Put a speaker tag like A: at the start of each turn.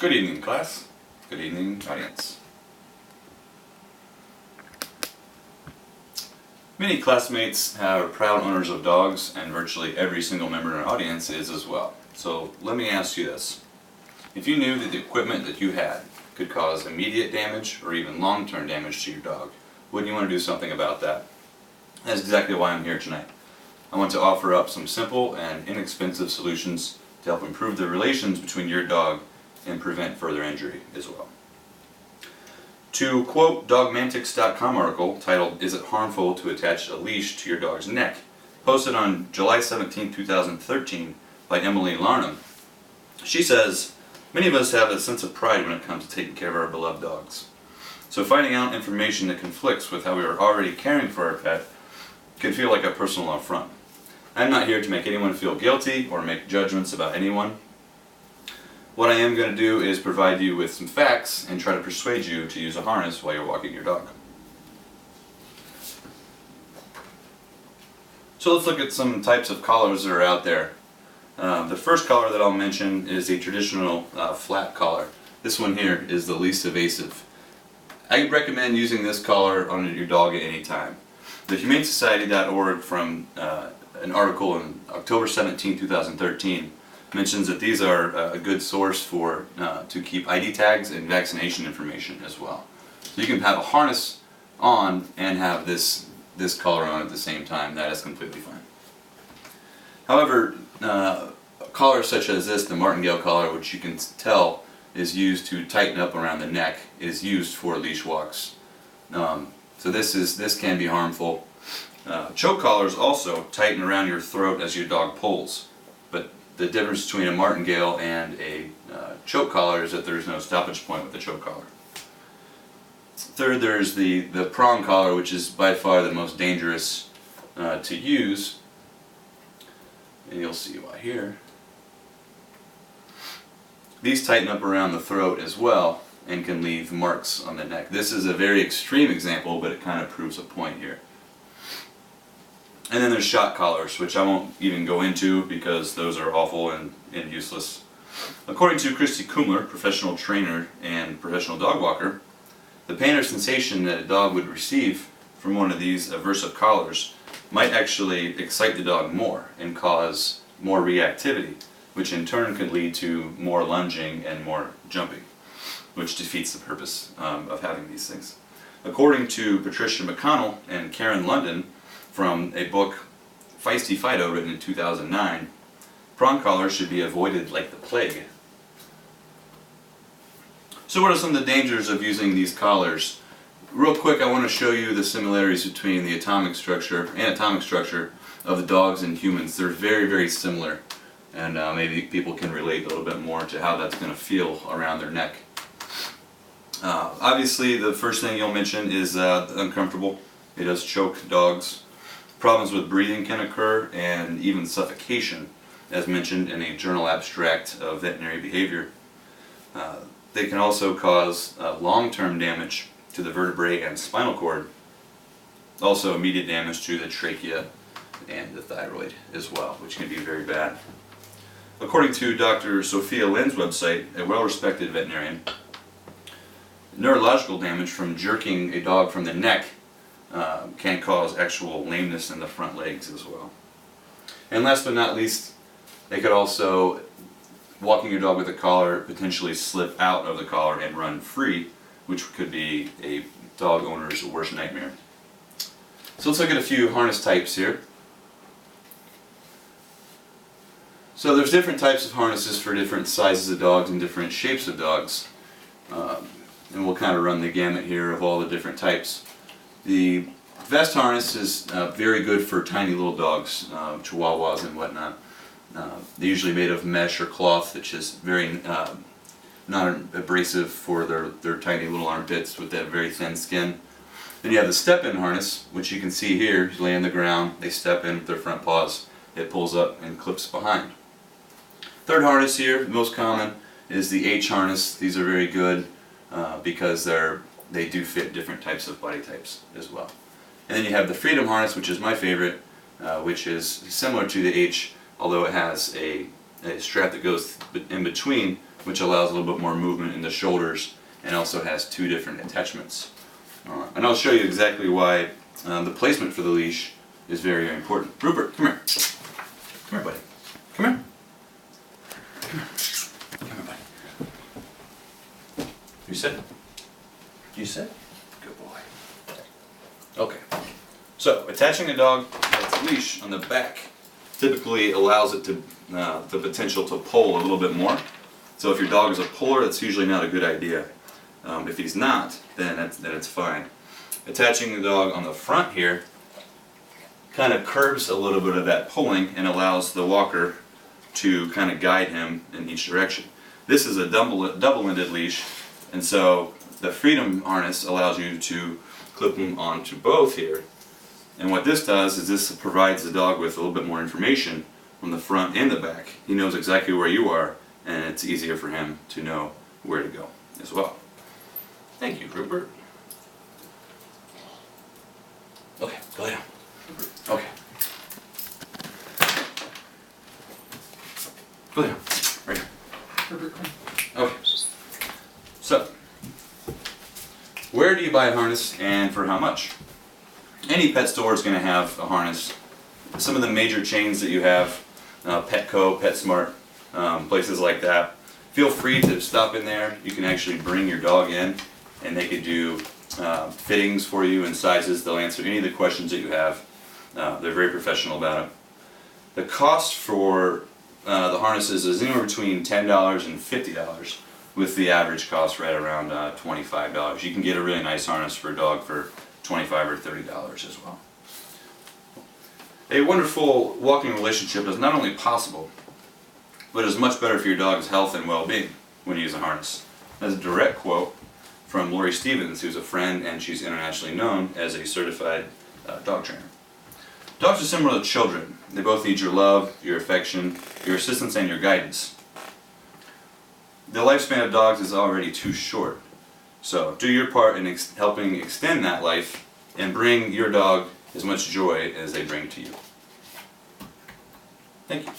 A: Good evening, class. Good evening, audience. Many classmates are proud owners of dogs, and virtually every single member in our audience is as well. So let me ask you this. If you knew that the equipment that you had could cause immediate damage or even long-term damage to your dog, wouldn't you want to do something about that? That's exactly why I'm here tonight. I want to offer up some simple and inexpensive solutions to help improve the relations between your dog and prevent further injury as well. To quote Dogmantics.com article titled, "Is it harmful to attach a leash to your dog's neck?" posted on July 17, 2013 by Emily Larnham. She says, "Many of us have a sense of pride when it comes to taking care of our beloved dogs. So finding out information that conflicts with how we are already caring for our pet can feel like a personal affront. I'm not here to make anyone feel guilty or make judgments about anyone. What I am going to do is provide you with some facts and try to persuade you to use a harness while you're walking your dog." So let's look at some types of collars that are out there. The first collar that I'll mention is a traditional flat collar. This one here is the least evasive. I recommend using this collar on your dog at any time. The HumaneSociety.org from an article in October 17, 2013 mentions that these are a good source for to keep ID tags and vaccination information as well. So you can have a harness on and have this collar on at the same time. That is completely fine. However, collars such as this, the martingale collar, which you can tell is used to tighten up around the neck, is used for leash walks. So this can be harmful. Choke collars also tighten around your throat as your dog pulls, but the difference between a martingale and a choke collar is that there's no stoppage point with the choke collar. Third, there's the prong collar, which is by far the most dangerous to use, and you'll see why here. These tighten up around the throat as well and can leave marks on the neck. This is a very extreme example, but it kind of proves a point here. And then there's shock collars, which I won't even go into because those are awful and useless. According to Christy Kumler, professional trainer and professional dog walker, the pain or sensation that a dog would receive from one of these aversive collars might actually excite the dog more and cause more reactivity, which in turn could lead to more lunging and more jumping, which defeats the purpose of having these things. According to Patricia McConnell and Karen London, from a book, Feisty Fido, written in 2009, prong collars should be avoided like the plague. So what are some of the dangers of using these collars? Real quick, I want to show you the similarities between the anatomic structure of the dogs and humans. They're very, very similar, and maybe people can relate a little bit more to how that's going to feel around their neck. Obviously, the first thing you'll mention is uncomfortable. It does choke dogs. Problems with breathing can occur, and even suffocation, as mentioned in a journal abstract of veterinary behavior. They can also cause long-term damage to the vertebrae and spinal cord, also immediate damage to the trachea and the thyroid as well, which can be very bad. According to Dr. Sophia Lynn's website, a well-respected veterinarian, neurological damage from jerking a dog from the neck can cause actual lameness in the front legs as well. And last but not least, they could also, walking your dog with a collar, potentially slip out of the collar and run free, which could be a dog owner's worst nightmare. So let's look at a few harness types here. So there's different types of harnesses for different sizes of dogs and different shapes of dogs. And we'll kind of run the gamut here of all the different types. The vest harness is very good for tiny little dogs, chihuahuas and whatnot. They're usually made of mesh or cloth, which is very non-abrasive for their tiny little armpits with that very thin skin. Then you have the step-in harness, which you can see here. You lay on the ground, they step in with their front paws, it pulls up and clips behind. Third harness here, the most common, is the H harness. These are very good because they do fit different types of body types as well. And then you have the Freedom harness, which is my favorite, which is similar to the H, although it has a strap that goes in between which allows a little bit more movement in the shoulders, and also has 2 different attachments. And I'll show you exactly why the placement for the leash is very, very important. Rupert, come here. Come here, buddy. Come here. Come here. Come here, buddy. You sit. You sit. Good boy. Okay. So, attaching a dog to its leash on the back typically allows it to the potential to pull a little bit more. So if your dog is a puller, that's usually not a good idea. If he's not, then it's fine. Attaching the dog on the front here kind of curbs a little bit of that pulling and allows the walker to kind of guide him in each direction. This is a double-ended leash, and so the Freedom harness allows you to clip them onto both here. And what this does is this provides the dog with a little bit more information from the front and the back. He knows exactly where you are, and it's easier for him to know where to go as well. Thank you, Rupert. Okay, go down. Okay. Go down. Right here. Okay. So, where do you buy a harness and for how much? Any pet store is going to have a harness. Some of the major chains that you have, Petco, PetSmart, places like that, feel free to stop in there. You can actually bring your dog in and they could do fittings for you and sizes. They'll answer any of the questions that you have. They're very professional about it. The cost for the harnesses is anywhere between $10 and $50, with the average cost right around $25. You can get a really nice harness for a dog for $25 or $30 as well. A wonderful walking relationship is not only possible, but is much better for your dog's health and well-being when you use a harness. That's a direct quote from Lori Stevens, who's a friend and she's internationally known as a certified dog trainer. Dogs are similar to children. They both need your love, your affection, your assistance, and your guidance. The lifespan of dogs is already too short. So do your part in helping extend that life and bring your dog as much joy as they bring to you. Thank you.